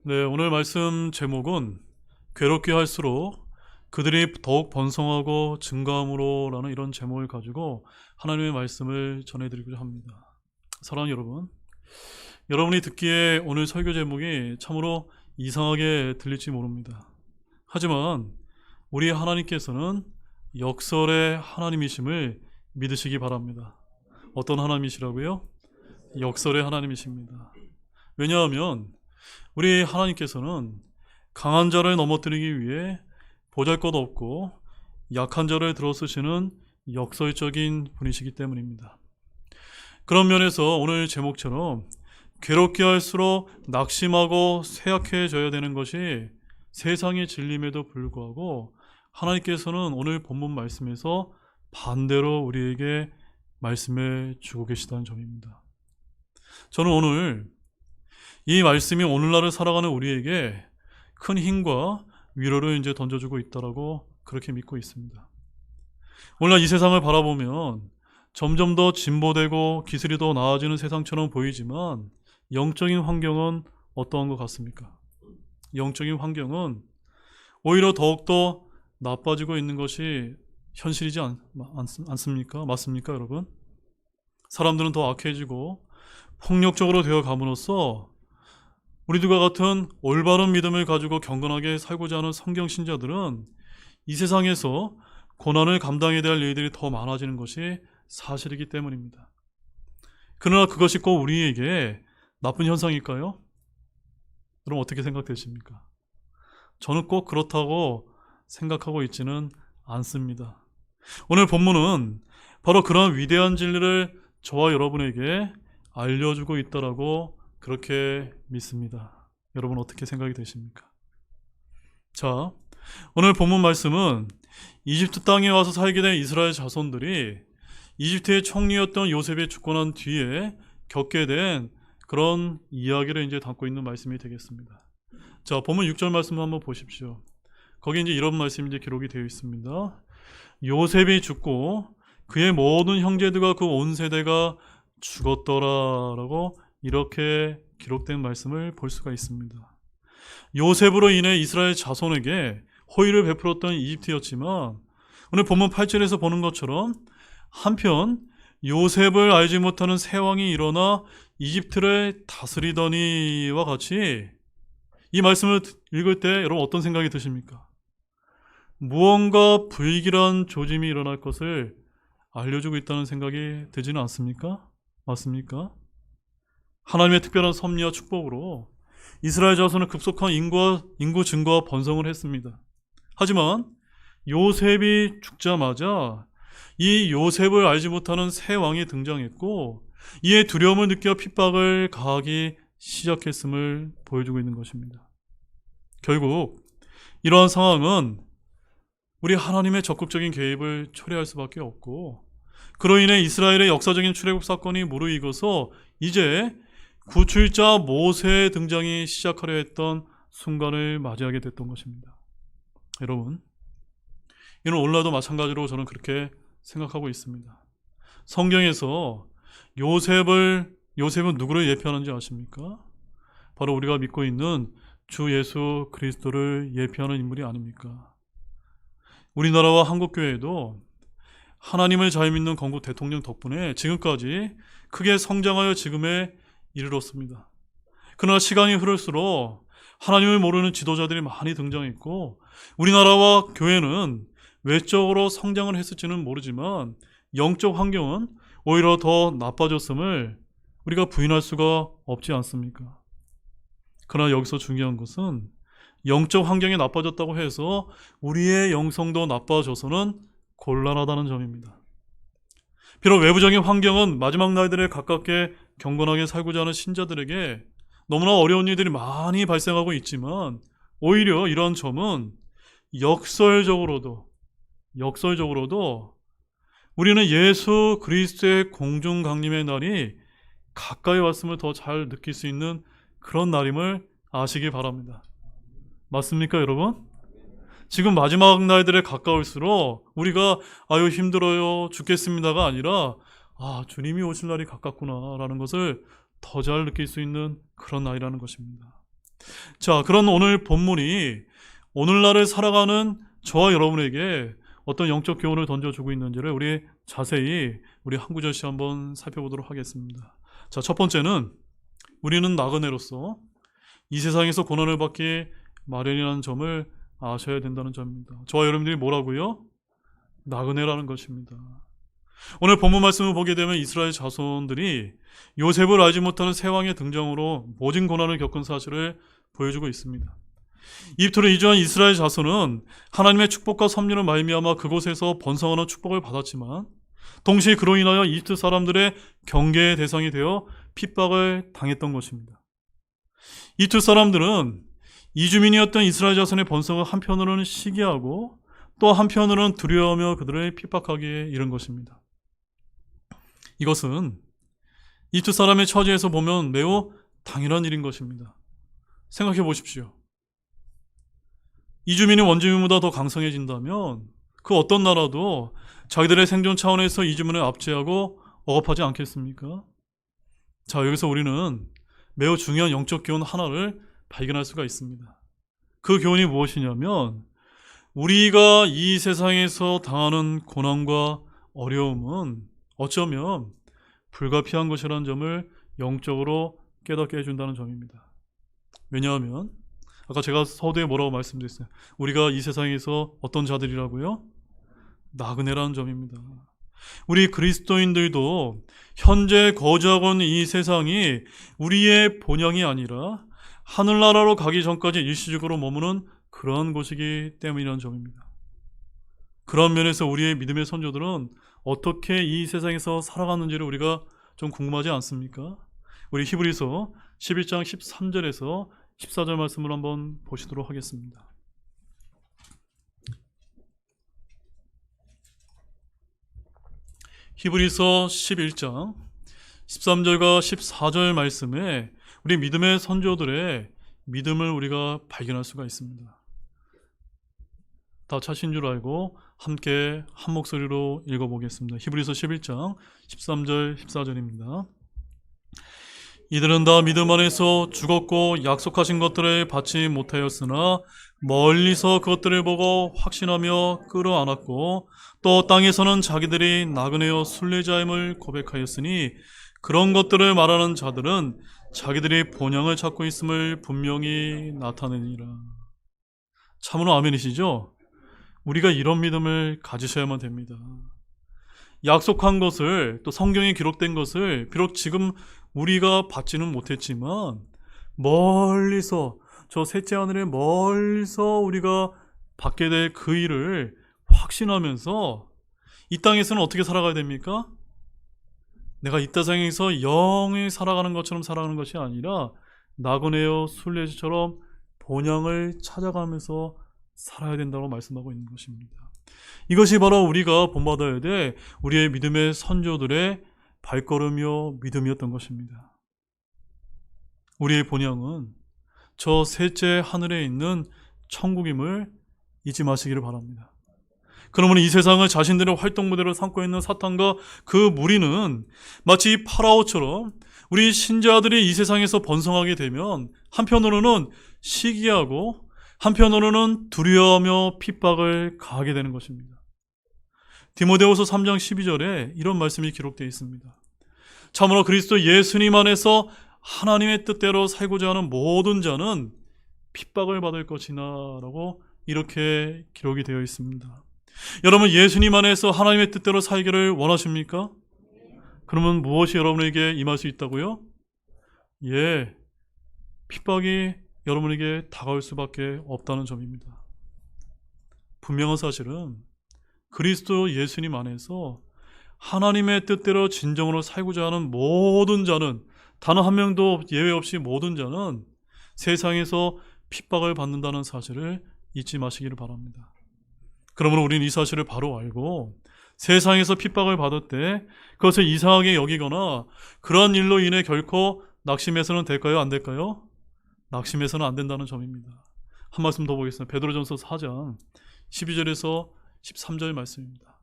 네, 오늘 말씀 제목은 괴롭게 할수록 그들이 더욱 번성하고 증가함으로라는 이런 제목을 가지고 하나님의 말씀을 전해드리고자 합니다. 사랑하는 여러분, 여러분이 듣기에 오늘 설교 제목이 참으로 이상하게 들릴지 모릅니다. 하지만 우리 하나님께서는 역설의 하나님이심을 믿으시기 바랍니다. 어떤 하나님이시라고요? 역설의 하나님이십니다. 왜냐하면 우리 하나님께서는 강한 자를 넘어뜨리기 위해 보잘것없고 약한 자를 들어쓰시는 역설적인 분이시기 때문입니다. 그런 면에서 오늘 제목처럼 괴롭게 할수록 낙심하고 쇠약해져야 되는 것이 세상의 진림에도 불구하고 하나님께서는 오늘 본문 말씀에서 반대로 우리에게 말씀해 주고 계시다는 점입니다. 저는 오늘 이 말씀이 오늘날을 살아가는 우리에게 큰 힘과 위로를 던져주고 있다라고 그렇게 믿고 있습니다. 오늘날 이 세상을 바라보면 점점 더 진보되고 기술이 더 나아지는 세상처럼 보이지만 영적인 환경은 어떠한 것 같습니까? 영적인 환경은 오히려 더욱더 나빠지고 있는 것이 현실이지 않습니까? 맞습니까, 여러분? 사람들은 더 악해지고 폭력적으로 되어 감으로써 우리들과 같은 올바른 믿음을 가지고 경건하게 살고자 하는 성경 신자들은 이 세상에서 고난을 감당해야 될 일들이 더 많아지는 것이 사실이기 때문입니다. 그러나 그것이 꼭 우리에게 나쁜 현상일까요? 그럼 어떻게 생각되십니까? 저는 꼭 그렇다고 생각하고 있지는 않습니다. 오늘 본문은 바로 그런 위대한 진리를 저와 여러분에게 알려주고 있다라고 그렇게 믿습니다. 여러분 어떻게 생각이 되십니까? 자, 오늘 본문 말씀은 이집트 땅에 와서 살게 된 이스라엘 자손들이 이집트의 총리였던 요셉이 죽고 난 뒤에 겪게 된 그런 이야기를 담고 있는 말씀이 되겠습니다. 자, 본문 6절 말씀 한번 보십시오. 거기 이런 말씀이 기록이 되어 있습니다. 요셉이 죽고 그의 모든 형제들과 그 온 세대가 죽었더라라고 이렇게 기록된 말씀을 볼 수가 있습니다. 요셉으로 인해 이스라엘 자손에게 호의를 베풀었던 이집트였지만 오늘 본문 8절에서 보는 것처럼 한편 요셉을 알지 못하는 새 왕이 일어나 이집트를 다스리더니와 같이 이 말씀을 읽을 때 여러분 어떤 생각이 드십니까? 무언가 불길한 조짐이 일어날 것을 알려주고 있다는 생각이 들지는 않습니까? 맞습니까? 하나님의 특별한 섭리와 축복으로 이스라엘 자손은 급속한 인구 증가와 번성을 했습니다. 하지만 요셉이 죽자마자 이 요셉을 알지 못하는 새 왕이 등장했고 이에 두려움을 느껴 핍박을 가하기 시작했음을 보여주고 있는 것입니다. 결국 이러한 상황은 우리 하나님의 적극적인 개입을 초래할 수밖에 없고 그로 인해 이스라엘의 역사적인 출애굽 사건이 무르익어서 이제 구출자 모세의 등장이 시작하려 했던 순간을 맞이하게 됐던 것입니다. 여러분, 이는 오늘날도 마찬가지로 저는 그렇게 생각하고 있습니다. 성경에서 요셉은 누구를 예표하는지 아십니까? 바로 우리가 믿고 있는 주 예수 그리스도를 예표하는 인물이 아닙니까? 우리나라와 한국교회도 하나님을 잘 믿는 건국 대통령 덕분에 지금까지 크게 성장하여 지금에 이르렀습니다. 그러나 시간이 흐를수록 하나님을 모르는 지도자들이 많이 등장했고 우리나라와 교회는 외적으로 성장을 했을지는 모르지만 영적 환경은 오히려 더 나빠졌음을 우리가 부인할 수가 없지 않습니까? 그러나 여기서 중요한 것은 영적 환경이 나빠졌다고 해서 우리의 영성도 나빠져서는 곤란하다는 점입니다. 비록 외부적인 환경은 마지막 날들에 가깝게 경건하게 살고자 하는 신자들에게 너무나 어려운 일들이 많이 발생하고 있지만 오히려 이런 점은 역설적으로도 우리는 예수 그리스도의 공중 강림의 날이 가까이 왔음을 더 잘 느낄 수 있는 그런 날임을 아시기 바랍니다. 맞습니까, 여러분? 지금 마지막 날들에 가까울수록 우리가 아유 힘들어요 죽겠습니다가 아니라 주님이 오실 날이 가깝구나 라는 것을 더 잘 느낄 수 있는 그런 날이라는 것입니다. 자, 그런 오늘 본문이 오늘날을 살아가는 저와 여러분에게 어떤 영적 교훈을 던져주고 있는지를 우리 자세히 우리 한 구절씩 한번 살펴보도록 하겠습니다. 자, 첫 번째는 우리는 나그네로서 이 세상에서 고난을 받기 마련이라는 점을 아셔야 된다는 점입니다. 저와 여러분들이 뭐라고요? 나그네라는 것입니다. 오늘 본문 말씀을 보게 되면 이스라엘 자손들이 요셉을 알지 못하는 새 왕의 등장으로 모진 고난을 겪은 사실을 보여주고 있습니다. 이집트로 이주한 이스라엘 자손은 하나님의 축복과 섭리를 말미암아 그곳에서 번성하는 축복을 받았지만 동시에 그로 인하여 이집트 사람들의 경계의 대상이 되어 핍박을 당했던 것입니다. 이집트 사람들은 이주민이었던 이스라엘 자손의 번성을 한편으로는 시기하고 또 한편으로는 두려워하며 그들을 핍박하기에 이른 것입니다. 이것은 이집트 사람의 처지에서 보면 매우 당연한 일인 것입니다. 생각해 보십시오. 이주민이 원주민보다 더 강성해진다면 그 어떤 나라도 자기들의 생존 차원에서 이주민을 압제하고 억압하지 않겠습니까? 자, 여기서 우리는 매우 중요한 영적 교훈 하나를 발견할 수가 있습니다. 그 교훈이 무엇이냐면 우리가 이 세상에서 당하는 고난과 어려움은 어쩌면 불가피한 것이라는 점을 영적으로 깨닫게 해준다는 점입니다. 왜냐하면 아까 제가 서두에 뭐라고 말씀드렸어요? 우리가 이 세상에서 어떤 자들이라고요? 나그네라는 점입니다. 우리 그리스도인들도 현재 거주하고 있는 이 세상이 우리의 본향이 아니라 하늘나라로 가기 전까지 일시적으로 머무는 그런 곳이기 때문이라는 점입니다. 그런 면에서 우리의 믿음의 선조들은 어떻게 이 세상에서 살아갔는지를 우리가 좀 궁금하지 않습니까? 우리 히브리서 11장 13절에서 14절 말씀을 한번 보시도록 하겠습니다. 히브리서 11장 13절과 14절 말씀에 우리 믿음의 선조들의 믿음을 우리가 발견할 수가 있습니다. 다 차신 줄 알고 함께 한 목소리로 읽어보겠습니다. 히브리서 11장 13절 14절입니다. 이들은 다 믿음 안에서 죽었고 약속하신 것들을 받지 못하였으나 멀리서 그것들을 보고 확신하며 끌어안았고 또 땅에서는 자기들이 나그네여 순례자임을 고백하였으니 그런 것들을 말하는 자들은 자기들이 본향을 찾고 있음을 분명히 나타내니라. 참으로 아멘이시죠? 우리가 이런 믿음을 가지셔야만 됩니다. 약속한 것을, 또 성경에 기록된 것을 비록 지금 우리가 받지는 못했지만 멀리서, 저 셋째 하늘에 멀리서 우리가 받게 될 그 일을 확신하면서 이 땅에서는 어떻게 살아가야 됩니까? 내가 이 땅에서 영이 살아가는 것처럼 살아가는 것이 아니라 나그네여 순례자처럼 본향을 찾아가면서 살아야 된다고 말씀하고 있는 것입니다. 이것이 바로 우리가 본받아야 될 우리의 믿음의 선조들의 발걸음이요 믿음이었던 것입니다. 우리의 본향은 저 셋째 하늘에 있는 천국임을 잊지 마시기를 바랍니다. 그러면 이 세상을 자신들의 활동무대로 삼고 있는 사탄과 그 무리는 마치 파라오처럼 우리 신자들이 이 세상에서 번성하게 되면 한편으로는 시기하고 한편으로는 두려워하며 핍박을 가하게 되는 것입니다. 디모데후서 3장 12절에 이런 말씀이 기록되어 있습니다. 참으로 그리스도 예수님 안에서 하나님의 뜻대로 살고자 하는 모든 자는 핍박을 받을 것이나 라고 이렇게 기록이 되어 있습니다. 여러분, 예수님 안에서 하나님의 뜻대로 살기를 원하십니까? 그러면 무엇이 여러분에게 임할 수 있다고요? 예, 핍박이 여러분에게 다가올 수밖에 없다는 점입니다. 분명한 사실은 그리스도 예수님 안에서 하나님의 뜻대로 진정으로 살고자 하는 모든 자는, 단 한 명도 예외 없이 모든 자는 세상에서 핍박을 받는다는 사실을 잊지 마시기를 바랍니다. 그러므로 우리는 이 사실을 바로 알고 세상에서 핍박을 받을 때 그것을 이상하게 여기거나 그러한 일로 인해 결코 낙심해서는 될까요? 안 될까요? 낙심해서는 안 된다는 점입니다. 한 말씀 더 보겠습니다. 베드로전서 4장 12절에서 13절 말씀입니다.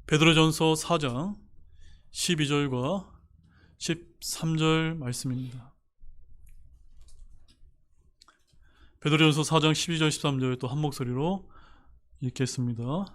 베드로전서 4장 12절과 13절 말씀입니다. 베드로전서 4장 12절 13절 또 한 목소리로 읽겠습니다.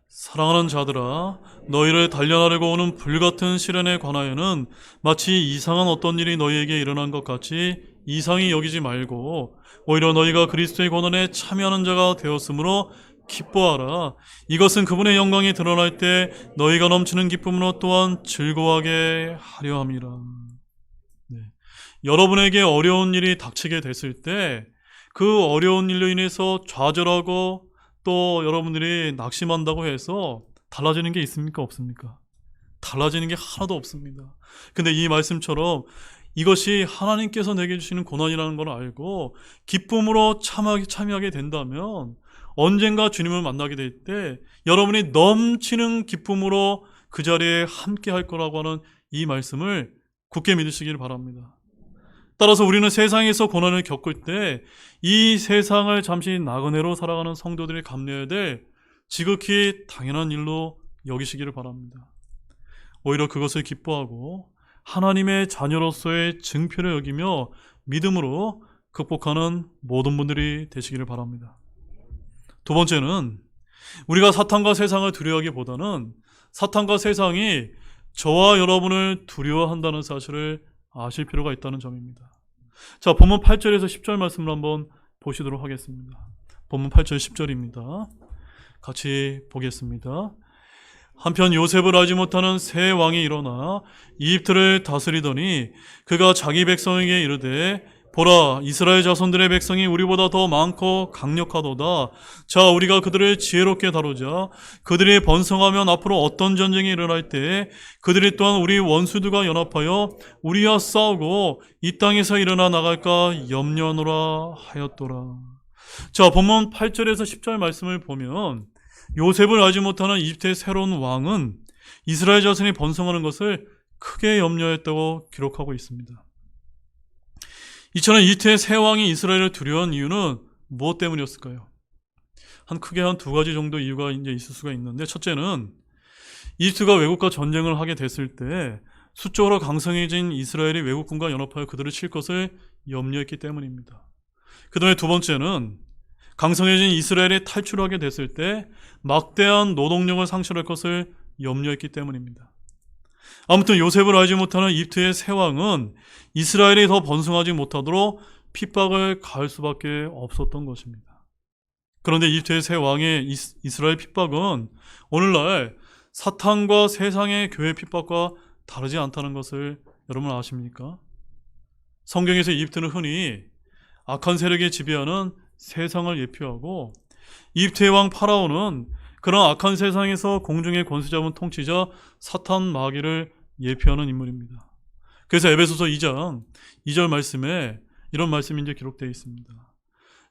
사랑하는 자들아, 너희를 단련하려고 오는 불같은 시련에 관하여는 마치 이상한 어떤 일이 너희에게 일어난 것 같이 이상히 여기지 말고 오히려 너희가 그리스도의 고난에 참여하는 자가 되었으므로 기뻐하라. 이것은 그분의 영광이 드러날 때 너희가 넘치는 기쁨으로 또한 즐거워하게 하려 함이라. 네. 여러분에게 어려운 일이 닥치게 됐을 때 그 어려운 일로 인해서 좌절하고 또 여러분들이 낙심한다고 해서 달라지는 게 있습니까? 없습니까? 달라지는 게 하나도 없습니다. 근데 이 말씀처럼 이것이 하나님께서 내게 주시는 고난이라는 걸 알고 기쁨으로 참여하게 된다면 언젠가 주님을 만나게 될 때 여러분이 넘치는 기쁨으로 그 자리에 함께 할 거라고 하는 이 말씀을 굳게 믿으시길 바랍니다. 따라서 우리는 세상에서 고난을 겪을 때 이 세상을 잠시 나그네로 살아가는 성도들이 감내해야 될 지극히 당연한 일로 여기시기를 바랍니다. 오히려 그것을 기뻐하고 하나님의 자녀로서의 증표를 여기며 믿음으로 극복하는 모든 분들이 되시기를 바랍니다. 두 번째는 우리가 사탄과 세상을 두려워하기보다는 사탄과 세상이 저와 여러분을 두려워한다는 사실을 아실 필요가 있다는 점입니다. 자, 본문 8절에서 10절 말씀을 한번 보시도록 하겠습니다. 본문 8절 10절입니다. 같이 보겠습니다. 한편 요셉을 알지 못하는 새 왕이 일어나 이집트를 다스리더니 그가 자기 백성에게 이르되 보라, 이스라엘 자손들의 백성이 우리보다 더 많고 강력하도다. 자, 우리가 그들을 지혜롭게 다루자. 그들이 번성하면 앞으로 어떤 전쟁이 일어날 때 그들이 또한 우리 원수들과 연합하여 우리와 싸우고 이 땅에서 일어나 나갈까 염려하노라 하였더라. 자, 본문 8절에서 10절 말씀을 보면 요셉을 알지 못하는 이집트의 새로운 왕은 이스라엘 자손이 번성하는 것을 크게 염려했다고 기록하고 있습니다. 이처럼 이집트의 새 왕이 이스라엘을 두려워한 이유는 무엇 때문이었을까요? 크게 한 두 가지 정도 이유가 이제 있을 수가 있는데, 첫째는 이집트가 외국과 전쟁을 하게 됐을 때 수적으로 강성해진 이스라엘이 외국군과 연합하여 그들을 칠 것을 염려했기 때문입니다. 그 다음에 두 번째는 강성해진 이스라엘이 탈출하게 됐을 때 막대한 노동력을 상실할 것을 염려했기 때문입니다. 아무튼 요셉을 알지 못하는 이집트의 새 왕은 이스라엘이 더 번성하지 못하도록 핍박을 가할 수밖에 없었던 것입니다. 그런데 이집트의 새 왕의 이스라엘 핍박은 오늘날 사탄과 세상의 교회 핍박과 다르지 않다는 것을 여러분 아십니까? 성경에서 이집트는 흔히 악한 세력이 지배하는 세상을 예표하고 이집트의 왕 파라오는 그런 악한 세상에서 공중의 권세 잡은 통치자 사탄 마귀를 예표하는 인물입니다. 그래서 에베소서 2장 2절 말씀에 이런 말씀이 이제 기록되어 있습니다.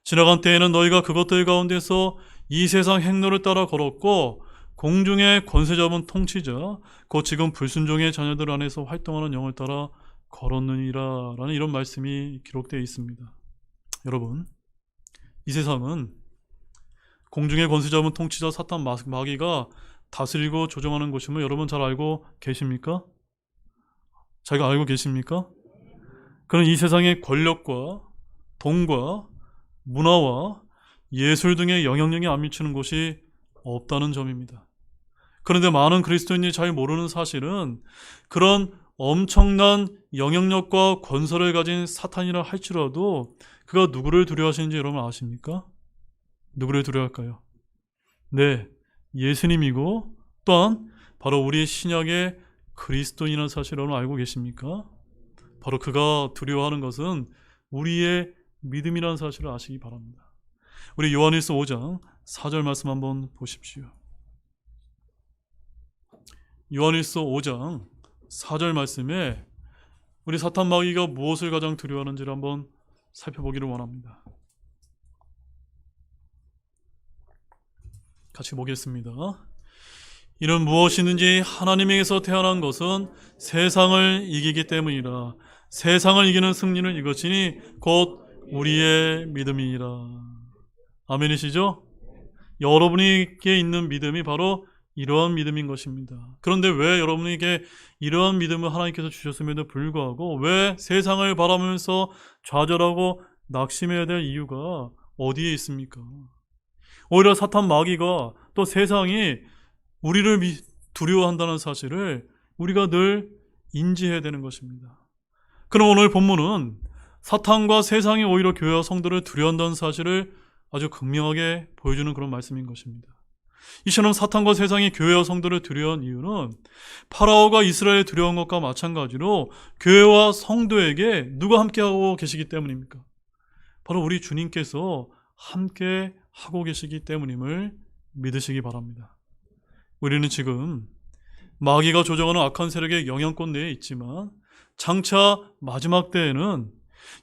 지나간 때에는 너희가 그것들 가운데서 이 세상 행로를 따라 걸었고 공중의 권세 잡은 통치자 곧 지금 불순종의 자녀들 안에서 활동하는 영을 따라 걸었느니라 라는 이런 말씀이 기록되어 있습니다. 여러분, 이 세상은 공중의 권세 잡은 통치자 사탄 마귀가 다스리고 조종하는 곳임을 여러분 잘 알고 계십니까? 잘 알고 계십니까? 그런 이 세상의 권력과 돈과 문화와 예술 등의 영향력이 안 미치는 곳이 없다는 점입니다. 그런데 많은 그리스도인이 잘 모르는 사실은 그런 엄청난 영향력과 권세를 가진 사탄이라 할지라도 그가 누구를 두려워하시는지 여러분 아십니까? 누구를 두려워할까요? 네, 예수님이고 또한 바로 우리의 신약의 그리스도인이라는 사실을 여러분 알고 계십니까? 바로 그가 두려워하는 것은 우리의 믿음이라는 사실을 아시기 바랍니다. 우리 요한일서 5장 4절 말씀 한번 보십시오. 요한일서 5장 4절 말씀에 우리 사탄 마귀가 무엇을 가장 두려워하는지를 한번 살펴보기를 원합니다. 같이 보겠습니다. 이는 무엇이든지 하나님에게서 태어난 것은 세상을 이기기 때문이라. 세상을 이기는 승리는 이것이니 곧 우리의 믿음이니라. 아멘이시죠? 여러분에게 있는 믿음이 바로 이러한 믿음인 것입니다. 그런데 왜 여러분에게 이러한 믿음을 하나님께서 주셨음에도 불구하고 왜 세상을 바라보면서 좌절하고 낙심해야 될 이유가 어디에 있습니까? 오히려 사탄 마귀가 또 세상이 우리를 두려워한다는 사실을 우리가 늘 인지해야 되는 것입니다. 그럼 오늘 본문은 사탄과 세상이 오히려 교회와 성도를 두려워한다는 사실을 아주 극명하게 보여주는 그런 말씀인 것입니다. 이처럼 사탄과 세상이 교회와 성도를 두려워한 이유는 파라오가 이스라엘을 두려운 것과 마찬가지로 교회와 성도에게 누가 함께하고 계시기 때문입니까? 바로 우리 주님께서 함께 하고 계시기 때문임을 믿으시기 바랍니다. 우리는 지금 마귀가 조정하는 악한 세력의 영향권 내에 있지만 장차 마지막 때에는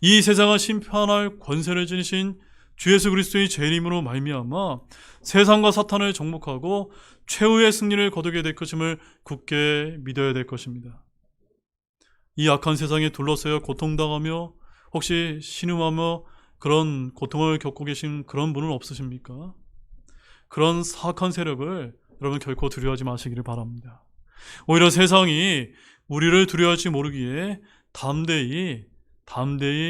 이 세상을 심판할 권세를 지니신 주 예수 그리스도의 재림으로 말미암아 세상과 사탄을 정복하고 최후의 승리를 거두게 될 것임을 굳게 믿어야 될 것입니다. 이 악한 세상에 둘러싸여 고통당하며 혹시 신음하며 그런 고통을 겪고 계신 그런 분은 없으십니까? 그런 사악한 세력을 여러분 결코 두려워하지 마시기를 바랍니다. 오히려 세상이 우리를 두려워할지 모르기에 담대히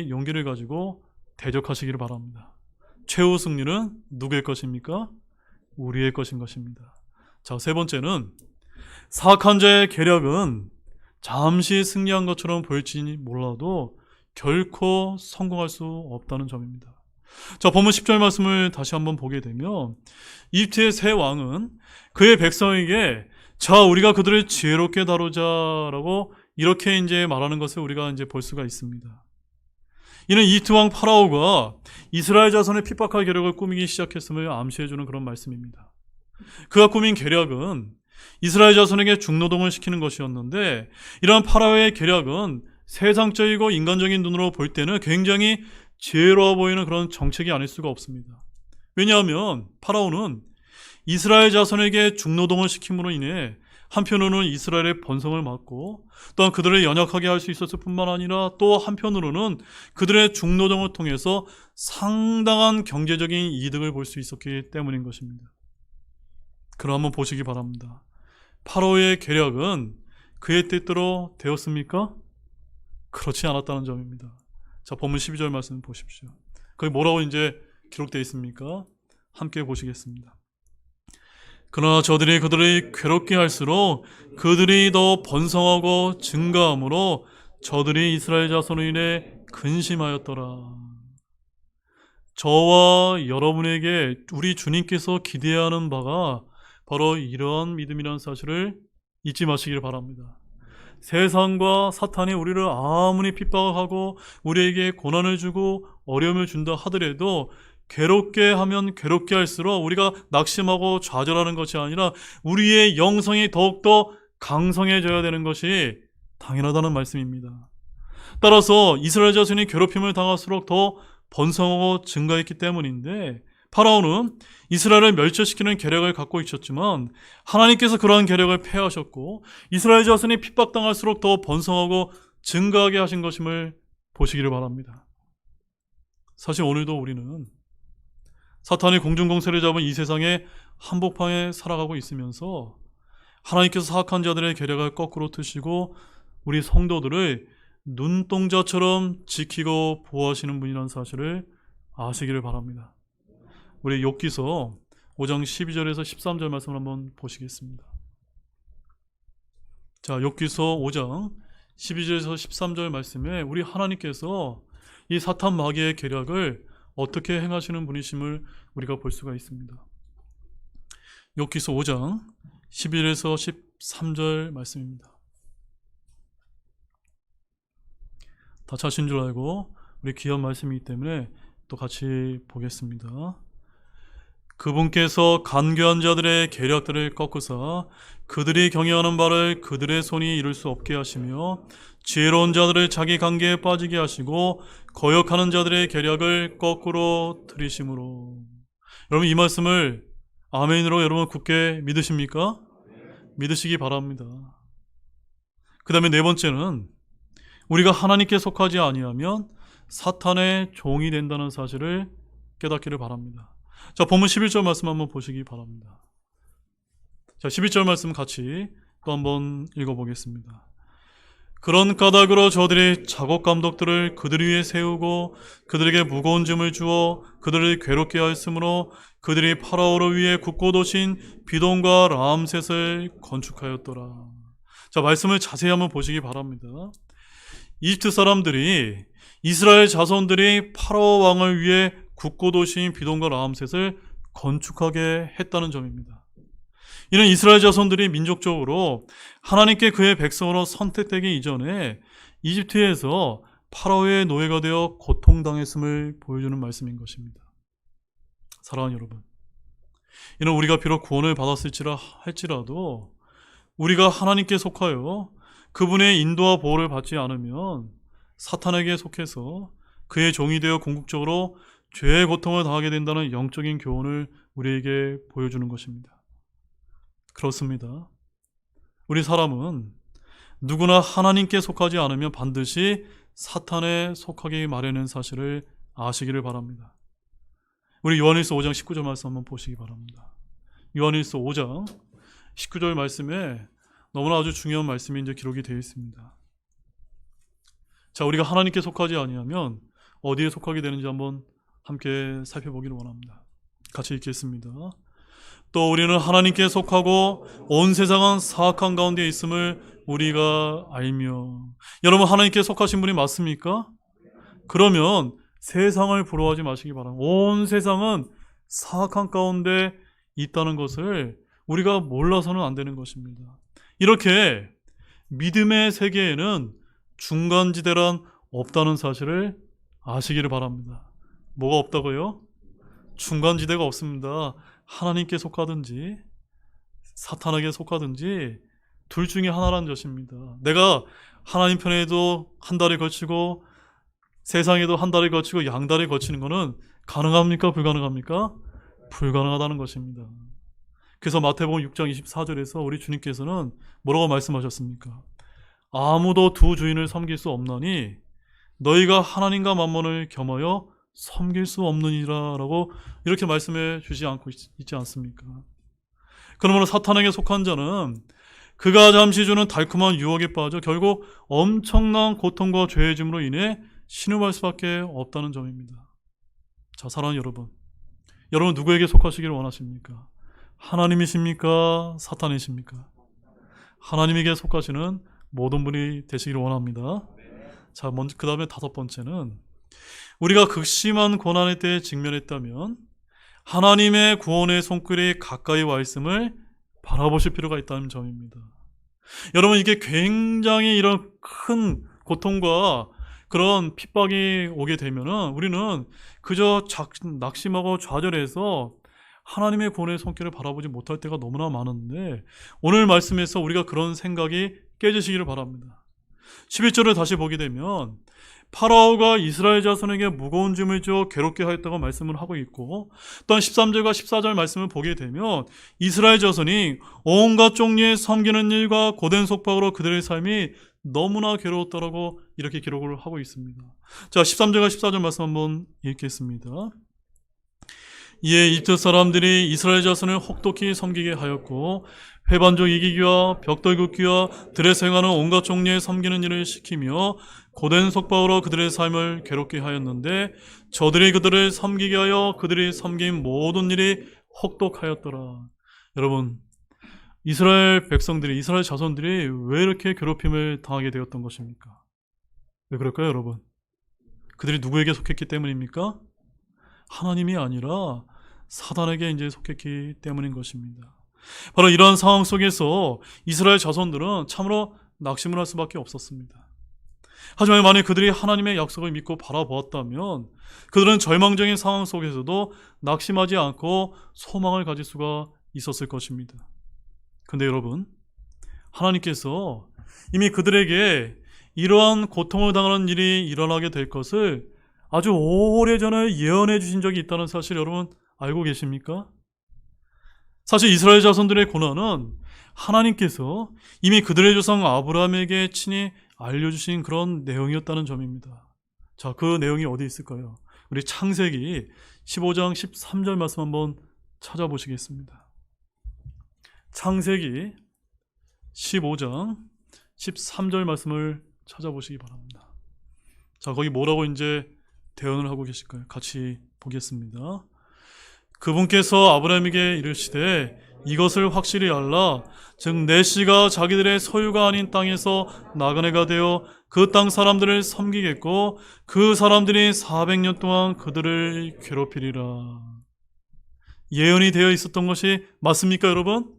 용기를 가지고 대적하시기를 바랍니다. 최후 승리는 누구의 것입니까? 우리의 것인 것입니다. 자, 세 번째는 사악한 자의 계략은 잠시 승리한 것처럼 보일지 몰라도 결코 성공할 수 없다는 점입니다. 자, 본문 10절 말씀을 다시 한번 보게 되면 이집트의 새 왕은 그의 백성에게 자, 우리가 그들을 지혜롭게 다루자라고 이렇게 이제 말하는 것을 우리가 이제 볼 수가 있습니다. 이는 이집트 왕 파라오가 이스라엘 자손의 핍박할 계략을 꾸미기 시작했음을 암시해주는 그런 말씀입니다. 그가 꾸민 계략은 이스라엘 자손에게 중노동을 시키는 것이었는데 이러한 파라오의 계략은 세상적이고 인간적인 눈으로 볼 때는 굉장히 지혜로워 보이는 그런 정책이 아닐 수가 없습니다. 왜냐하면 파라오는 이스라엘 자손에게 중노동을 시킴으로 인해 한편으로는 이스라엘의 번성을 막고 또한 그들을 연약하게 할 수 있었을 뿐만 아니라 또 한편으로는 그들의 중노동을 통해서 상당한 경제적인 이득을 볼 수 있었기 때문인 것입니다. 그럼 한번 보시기 바랍니다. 파라오의 계략은 그의 뜻대로 되었습니까? 그렇지 않았다는 점입니다. 자, 본문 12절 말씀 보십시오. 거기 뭐라고 이제 기록되어 있습니까? 함께 보시겠습니다. 그러나 저들이 그들을 괴롭게 할수록 그들이 더 번성하고 증가함으로 저들이 이스라엘 자손으로 인해 근심하였더라. 저와 여러분에게 우리 주님께서 기대하는 바가 바로 이러한 믿음이라는 사실을 잊지 마시길 바랍니다. 세상과 사탄이 우리를 아무리 핍박하고 우리에게 고난을 주고 어려움을 준다 하더라도 괴롭게 하면 괴롭게 할수록 우리가 낙심하고 좌절하는 것이 아니라 우리의 영성이 더욱더 강성해져야 되는 것이 당연하다는 말씀입니다. 따라서 이스라엘 자손이 괴롭힘을 당할수록 더 번성하고 증가했기 때문인데 파라오는 이스라엘을 멸절시키는 계략을 갖고 있었지만 하나님께서 그러한 계략을 폐하셨고 이스라엘 자손이 핍박당할수록 더 번성하고 증가하게 하신 것임을 보시기를 바랍니다. 사실 오늘도 우리는 사탄이 공중공세를 잡은 이 세상의 한복판에 살아가고 있으면서 하나님께서 사악한 자들의 계략을 거꾸로 트시고 우리 성도들을 눈동자처럼 지키고 보호하시는 분이라는 사실을 아시기를 바랍니다. 우리 욥기서 5장 12절에서 13절 말씀을 한번 보시겠습니다. 자, 욥기서 5장 12절에서 13절 말씀에 우리 하나님께서 이 사탄 마귀의 계략을 어떻게 행하시는 분이심을 우리가 볼 수가 있습니다. 욥기서 5장 11에서 13절 말씀입니다. 다 찾으신 줄 알고 우리 귀한 말씀이기 때문에 또 같이 보겠습니다. 그분께서 간교한 자들의 계략들을 꺾으사 그들이 경영하는 바를 그들의 손이 이룰 수 없게 하시며 지혜로운 자들을 자기 관계에 빠지게 하시고 거역하는 자들의 계략을 거꾸로 들이심으로. 여러분 이 말씀을 아멘으로 여러분 굳게 믿으십니까? 믿으시기 바랍니다. 그 다음에 네 번째는 우리가 하나님께 속하지 아니하면 사탄의 종이 된다는 사실을 깨닫기를 바랍니다. 자, 본문 11절 말씀 한번 보시기 바랍니다. 자, 11절 말씀 같이 또 한번 읽어보겠습니다. 그런 까닭으로 저들이 작업 감독들을 그들 위에 세우고 그들에게 무거운 짐을 주어 그들을 괴롭게 하였으므로 그들이 파라오를 위해 굳고 도신 비돔과 라암셋을 건축하였더라. 자, 말씀을 자세히 한번 보시기 바랍니다. 이집트 사람들이 이스라엘 자손들이 파라오 왕을 위해 굳고 도신 비돔과 라암셋을 건축하게 했다는 점입니다. 이는 이스라엘 자손들이 민족적으로 하나님께 그의 백성으로 선택되기 이전에 이집트에서 파라오의 노예가 되어 고통당했음을 보여주는 말씀인 것입니다. 사랑하는 여러분, 이는 우리가 비록 구원을 할지라도 우리가 하나님께 속하여 그분의 인도와 보호를 받지 않으면 사탄에게 속해서 그의 종이 되어 궁극적으로 죄의 고통을 당하게 된다는 영적인 교훈을 우리에게 보여주는 것입니다. 그렇습니다. 우리 사람은 누구나 하나님께 속하지 않으면 반드시 사탄에 속하기 마련인 사실을 아시기를 바랍니다. 우리 요한일서 5장 19절 말씀 한번 보시기 바랍니다. 요한일서 5장 19절 말씀에 너무나 아주 중요한 말씀이 이제 기록이 되어 있습니다. 자, 우리가 하나님께 속하지 아니하면 어디에 속하게 되는지 한번 함께 살펴보기를 원합니다. 같이 읽겠습니다. 또 우리는 하나님께 속하고 온 세상은 사악한 가운데 있음을 우리가 알며. 여러분, 하나님께 속하신 분이 맞습니까? 그러면 세상을 부러워하지 마시기 바랍니다. 온 세상은 사악한 가운데 있다는 것을 우리가 몰라서는 안 되는 것입니다. 이렇게 믿음의 세계에는 중간지대란 없다는 사실을 아시기를 바랍니다. 뭐가 없다고요? 중간지대가 없습니다. 하나님께 속하든지 사탄에게 속하든지 둘 중에 하나라는 것입니다. 내가 하나님 편에도 한 다리 걸치고 세상에도 한 다리 걸치고 양다리 걸치는 것은 가능합니까? 불가능합니까? 불가능하다는 것입니다. 그래서 마태복음 6장 24절에서 우리 주님께서는 뭐라고 말씀하셨습니까? 아무도 두 주인을 섬길 수 없나니 너희가 하나님과 만몬을 겸하여 섬길 수 없느니라 라고 이렇게 말씀해 주지 않고 있지 않습니까? 그러므로 사탄에게 속한 자는 그가 잠시 주는 달콤한 유혹에 빠져 결국 엄청난 고통과 죄의 짐으로 인해 신음할 수밖에 없다는 점입니다. 자, 사랑하는 여러분, 여러분 누구에게 속하시기를 원하십니까? 하나님이십니까? 사탄이십니까? 하나님에게 속하시는 모든 분이 되시기를 원합니다. 자, 먼저 그 다음에 다섯 번째는 우리가 극심한 고난의 때에 직면했다면 하나님의 구원의 손길이 가까이 와 있음을 바라보실 필요가 있다는 점입니다. 여러분, 이게 굉장히 이런 큰 고통과 그런 핍박이 오게 되면은 우리는 그저 낙심하고 좌절해서 하나님의 구원의 손길을 바라보지 못할 때가 너무나 많은데 오늘 말씀에서 우리가 그런 생각이 깨지시기를 바랍니다. 11절을 다시 보게 되면 파라오가 이스라엘 자손에게 무거운 짐을 줘 괴롭게 하였다고 말씀을 하고 있고, 또한 13절과 14절 말씀을 보게 되면 이스라엘 자손이 온갖 종류의 섬기는 일과 고된 속박으로 그들의 삶이 너무나 괴로웠다라고 이렇게 기록을 하고 있습니다. 자, 13절과 14절 말씀 한번 읽겠습니다. 이에 이집트 사람들이 이스라엘 자손을 혹독히 섬기게 하였고 회반족 이기기와 벽돌 굽기와 들에서 행하는 온갖 종류의 섬기는 일을 시키며 고된 속박으로 그들의 삶을 괴롭게 하였는데 저들이 그들을 섬기게 하여 그들이 섬긴 모든 일이 혹독하였더라. 여러분, 이스라엘 백성들이, 이스라엘 자손들이 왜 이렇게 괴롭힘을 당하게 되었던 것입니까? 왜 그럴까요, 여러분? 그들이 누구에게 속했기 때문입니까? 하나님이 아니라 사단에게 이제 속했기 때문인 것입니다. 바로 이러한 상황 속에서 이스라엘 자손들은 참으로 낙심을 할 수밖에 없었습니다. 하지만 만약 그들이 하나님의 약속을 믿고 바라보았다면 그들은 절망적인 상황 속에서도 낙심하지 않고 소망을 가질 수가 있었을 것입니다. 근데 여러분, 하나님께서 이미 그들에게 이러한 고통을 당하는 일이 일어나게 될 것을 아주 오래전에 예언해 주신 적이 있다는 사실 여러분 알고 계십니까? 사실 이스라엘 자손들의 고난은 하나님께서 이미 그들의 조상 아브라함에게 친히 알려주신 그런 내용이었다는 점입니다. 자, 그 내용이 어디 있을까요? 우리 창세기 15장 13절 말씀 한번 찾아보시겠습니다. 창세기 15장 13절 말씀을 찾아보시기 바랍니다. 자, 거기 뭐라고 이제 대언을 하고 계실까요? 같이 보겠습니다. 그분께서 아브라함에게 이르시되 이것을 확실히 알라. 즉 내 씨가 자기들의 소유가 아닌 땅에서 나그네가 되어 그 땅 사람들을 섬기겠고 그 사람들이 400년 동안 그들을 괴롭히리라. 예언이 되어 있었던 것이 맞습니까, 여러분?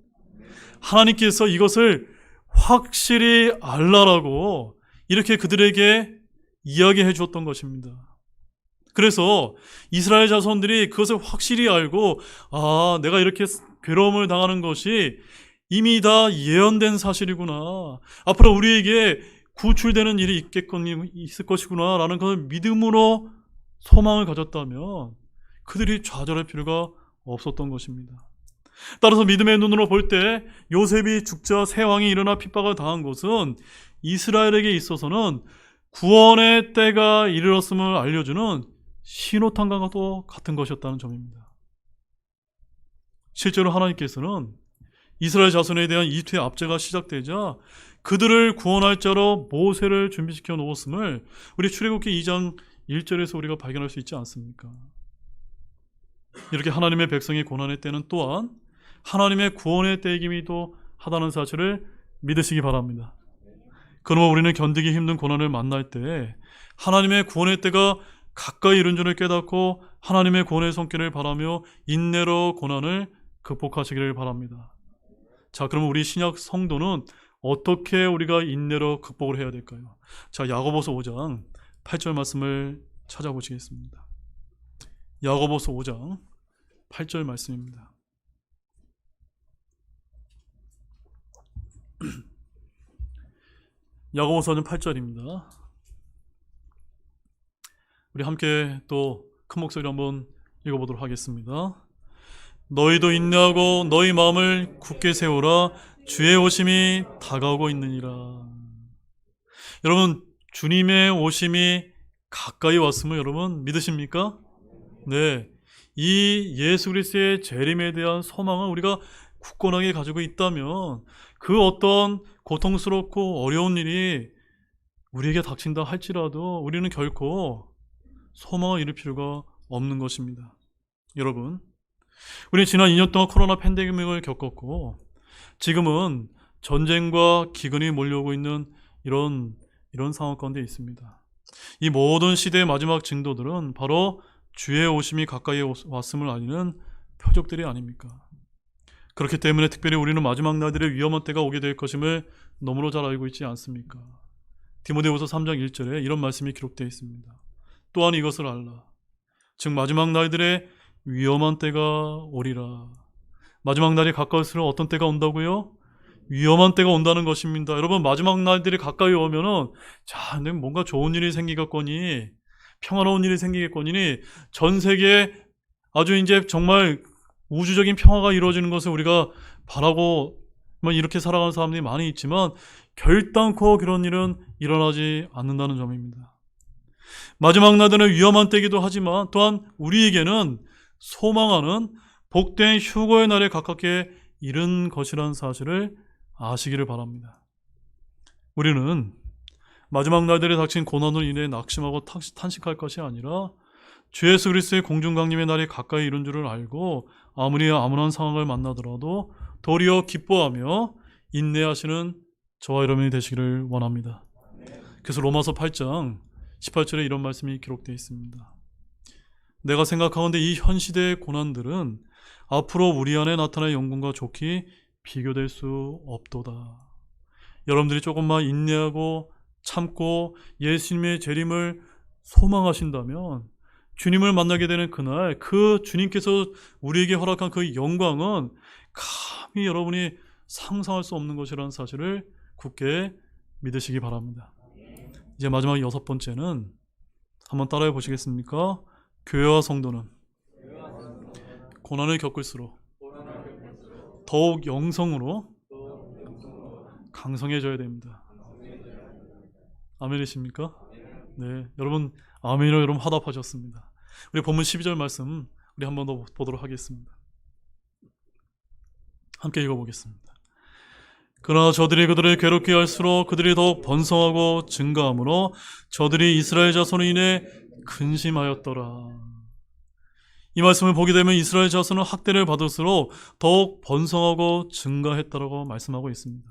하나님께서 이것을 확실히 알라라고 이렇게 그들에게 이야기해 주었던 것입니다. 그래서 이스라엘 자손들이 그것을 확실히 알고, 아, 내가 이렇게 괴로움을 당하는 것이 이미 다 예언된 사실이구나. 앞으로 우리에게 구출되는 일이 있을 것이구나 라는 것을 믿음으로 소망을 가졌다면 그들이 좌절할 필요가 없었던 것입니다. 따라서 믿음의 눈으로 볼 때 요셉이 죽자 새 왕이 일어나 핍박을 당한 것은 이스라엘에게 있어서는 구원의 때가 이르렀음을 알려주는 신호탄과 또 같은 것이었다는 점입니다. 실제로 하나님께서는 이스라엘 자손에 대한 이투의 압제가 시작되자 그들을 구원할 자로 모세를 준비시켜 놓았음을 우리 출애굽기 2장 1절에서 우리가 발견할 수 있지 않습니까? 이렇게 하나님의 백성의 고난의 때는 또한 하나님의 구원의 때이기도 하다는 사실을 믿으시기 바랍니다. 그러므로 우리는 견디기 힘든 고난을 만날 때 하나님의 구원의 때가 가까이 이른 줄을 깨닫고 하나님의 구원의 손길을 바라며 인내로 고난을 극복하시기를 바랍니다. 자, 그러면 우리 신약 성도는 어떻게 우리가 인내로 극복을 해야 될까요? 자, 야고보서 5장 8절 말씀을 찾아보시겠습니다. 야고보서 5장 8절 말씀입니다. 야고보서 5장 8절입니다. 우리 함께 또 큰 목소리로 한번 읽어보도록 하겠습니다. 너희도 인내하고 너희 마음을 굳게 세우라. 주의 오심이 다가오고 있느니라. 여러분, 주님의 오심이 가까이 왔음을 여러분 믿으십니까? 네, 이 예수 그리스도의 재림에 대한 소망을 우리가 굳건하게 가지고 있다면 그 어떤 고통스럽고 어려운 일이 우리에게 닥친다 할지라도 우리는 결코 소망을 잃을 필요가 없는 것입니다. 여러분, 우리는 지난 2년 동안 코로나 팬데믹을 겪었고 지금은 전쟁과 기근이 몰려오고 있는 이런 상황 가운데 있습니다. 이 모든 시대의 마지막 징조들은 바로 주의 오심이 가까이 왔음을 알리는 표적들이 아닙니까? 그렇기 때문에 특별히 우리는 마지막 날들의 위험한 때가 오게 될 것임을 너무나 잘 알고 있지 않습니까? 디모데후서 3장 1절에 이런 말씀이 기록되어 있습니다. 또한 이것을 알라. 즉 마지막 날들의 위험한 때가 오리라. 마지막 날이 가까울수록 어떤 때가 온다고요? 위험한 때가 온다는 것입니다. 여러분, 마지막 날들이 가까이 오면은 자, 뭔가 좋은 일이 생기겠거니, 평화로운 일이 생기겠거니, 전 세계에 아주 이제 정말 우주적인 평화가 이루어지는 것을 우리가 바라고 이렇게 살아가는 사람들이 많이 있지만 결단코 그런 일은 일어나지 않는다는 점입니다. 마지막 날들은 위험한 때이기도 하지만 또한 우리에게는 소망하는 복된 휴거의 날에 가깝게 이른 것이라는 사실을 아시기를 바랍니다. 우리는 마지막 날들에 닥친 고난으로 인해 낙심하고 탄식할 것이 아니라 주 예수 그리스도의 공중강림의 날이 가까이 이른 줄을 알고 아무리 암울한 상황을 만나더라도 도리어 기뻐하며 인내하시는 저와 여러분이 되시기를 원합니다. 그래서 로마서 8장 18절에 이런 말씀이 기록되어 있습니다. 내가 생각하건대 이 현 시대의 고난들은 앞으로 우리 안에 나타날 영광과 좋게 비교될 수 없도다. 여러분들이 조금만 인내하고 참고 예수님의 재림을 소망하신다면 주님을 만나게 되는 그날 그 주님께서 우리에게 허락한 그 영광은 감히 여러분이 상상할 수 없는 것이라는 사실을 굳게 믿으시기 바랍니다. 이제 마지막 6번째는 한번 따라해 보시겠습니까? 교회와 성도는 고난을 겪을수록 더욱 영성으로 강성해져야 됩니다. 아멘이십니까? 네, 여러분 아멘으로 여러분 화답하셨습니다. 우리 본문 12절 말씀 우리 한번 더 보도록 하겠습니다. 함께 읽어보겠습니다. 그러나 저들이 그들을 괴롭게 할수록 그들이 더욱 번성하고 증가하므로 저들이 이스라엘 자손으로 인해 근심하였더라. 이 말씀을 보게 되면 이스라엘 자손은 학대를 받을수록 더욱 번성하고 증가했다라고 말씀하고 있습니다.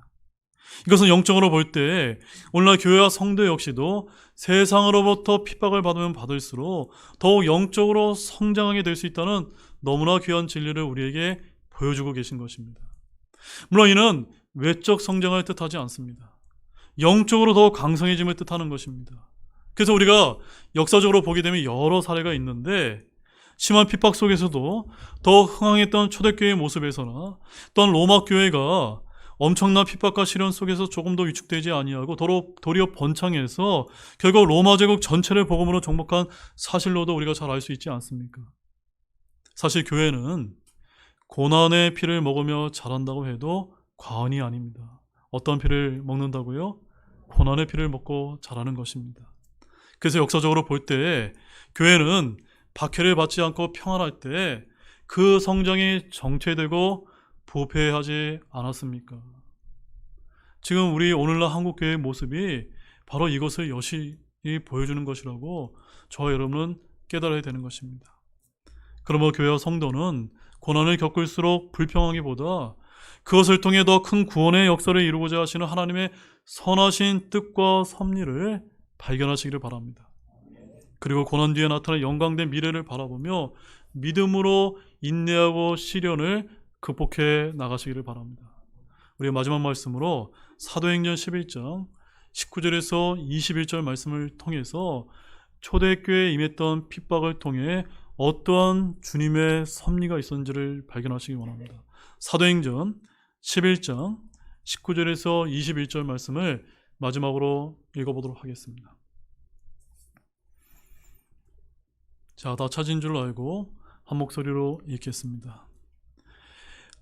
이것은 영적으로 볼 때 오늘날 교회와 성도 역시도 세상으로부터 핍박을 받으면 받을수록 더욱 영적으로 성장하게 될 수 있다는 너무나 귀한 진리를 우리에게 보여주고 계신 것입니다. 물론 이는 외적 성장을 뜻하지 않습니다. 영적으로 더 강성해짐을 뜻하는 것입니다. 그래서 우리가 역사적으로 보게 되면 여러 사례가 있는데 심한 핍박 속에서도 더 흥황했던 초대교회의 모습에서나 또한 로마 교회가 엄청난 핍박과 시련 속에서 조금 더 위축되지 아니하고 도리어 번창해서 결국 로마 제국 전체를 복음으로 정복한 사실로도 우리가 잘 알 수 있지 않습니까? 사실 교회는 고난의 피를 먹으며 자란다고 해도 과언이 아닙니다. 어떤 피를 먹는다고요? 고난의 피를 먹고 자라는 것입니다. 그래서 역사적으로 볼 때 교회는 박해를 받지 않고 평안할 때 그 성장이 정체되고 부패하지 않았습니까? 지금 우리 오늘날 한국교회의 모습이 바로 이것을 여실히 보여주는 것이라고 저와 여러분은 깨달아야 되는 것입니다. 그러므로 교회와 성도는 고난을 겪을수록 불평하기보다 그것을 통해 더 큰 구원의 역사를 이루고자 하시는 하나님의 선하신 뜻과 섭리를 발견하시기를 바랍니다. 그리고 고난 뒤에 나타날 영광된 미래를 바라보며 믿음으로 인내하고 시련을 극복해 나가시기를 바랍니다. 우리의 마지막 말씀으로 사도행전 11장 19절에서 21절 말씀을 통해서 초대교회에 임했던 핍박을 통해 어떠한 주님의 섭리가 있었는지를 발견하시기 원합니다. 사도행전 11장 19절에서 21절 말씀을 마지막으로 읽어보도록 하겠습니다. 자, 다 찾은 줄 알고 한 목소리로 읽겠습니다.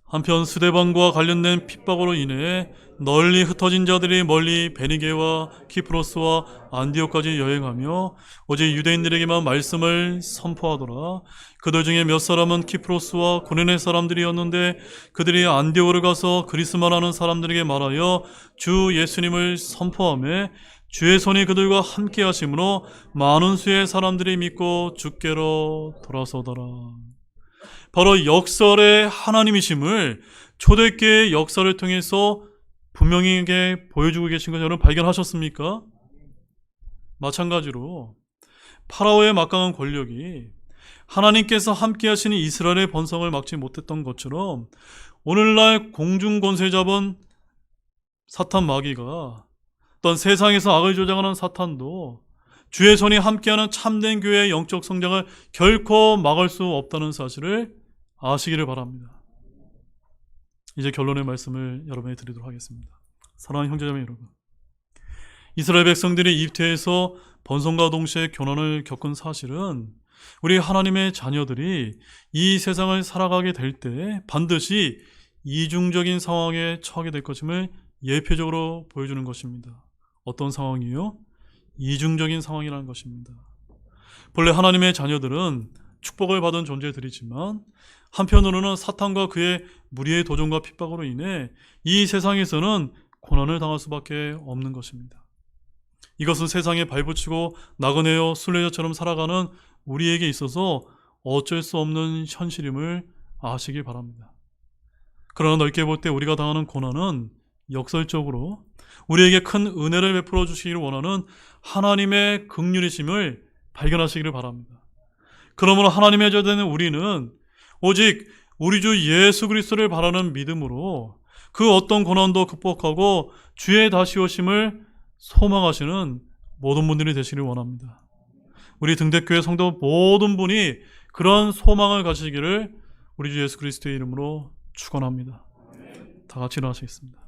한편 스데반과 관련된 핍박으로 인해 널리 흩어진 자들이 멀리 베니게와 키프로스와 안디옥까지 여행하며 오직 유대인들에게만 말씀을 선포하더라. 그들 중에 몇 사람은 키프로스와 고레네 사람들이었는데 그들이 안디옥으로 가서 그리스만 하는 사람들에게 말하여 주 예수님을 선포하며 주의 손이 그들과 함께 하심으로 많은 수의 사람들이 믿고 주께로 돌아서더라. 바로 역설의 하나님이심을 초대교회의 역사를 통해서 분명히 보여주고 계신 것 여러분 발견하셨습니까? 마찬가지로 파라오의 막강한 권력이 하나님께서 함께 하시는 이스라엘의 번성을 막지 못했던 것처럼 오늘날 공중권세 잡은 사탄 마귀가 어떤 세상에서 악을 조장하는 사탄도 주의 손이 함께하는 참된 교회의 영적 성장을 결코 막을 수 없다는 사실을 아시기를 바랍니다. 이제 결론의 말씀을 여러분에게 드리도록 하겠습니다. 사랑하는 형제자매 여러분, 이스라엘 백성들이 이집트에서 번성과 동시에 교난을 겪은 사실은 우리 하나님의 자녀들이 이 세상을 살아가게 될 때 반드시 이중적인 상황에 처하게 될 것임을 예표적으로 보여주는 것입니다. 어떤 상황이요? 이중적인 상황이라는 것입니다. 본래 하나님의 자녀들은 축복을 받은 존재들이지만 한편으로는 사탄과 그의 무리의 도전과 핍박으로 인해 이 세상에서는 고난을 당할 수밖에 없는 것입니다. 이것은 세상에 발붙이고 나그네요 순례자처럼 살아가는 우리에게 있어서 어쩔 수 없는 현실임을 아시기 바랍니다. 그러나 넓게 볼 때 우리가 당하는 고난은 역설적으로 우리에게 큰 은혜를 베풀어 주시기를 원하는 하나님의 긍휼이심을 발견하시기를 바랍니다. 그러므로 하나님의 자녀된 우리는 오직 우리 주 예수 그리스도를 바라는 믿음으로 그 어떤 고난도 극복하고 주의 다시 오심을 소망하시는 모든 분들이 되시기를 원합니다. 우리 등대교회 성도 모든 분이 그런 소망을 가지시기를 우리 주 예수 그리스도의 이름으로 축원합니다. 다 같이 일어나시겠습니다.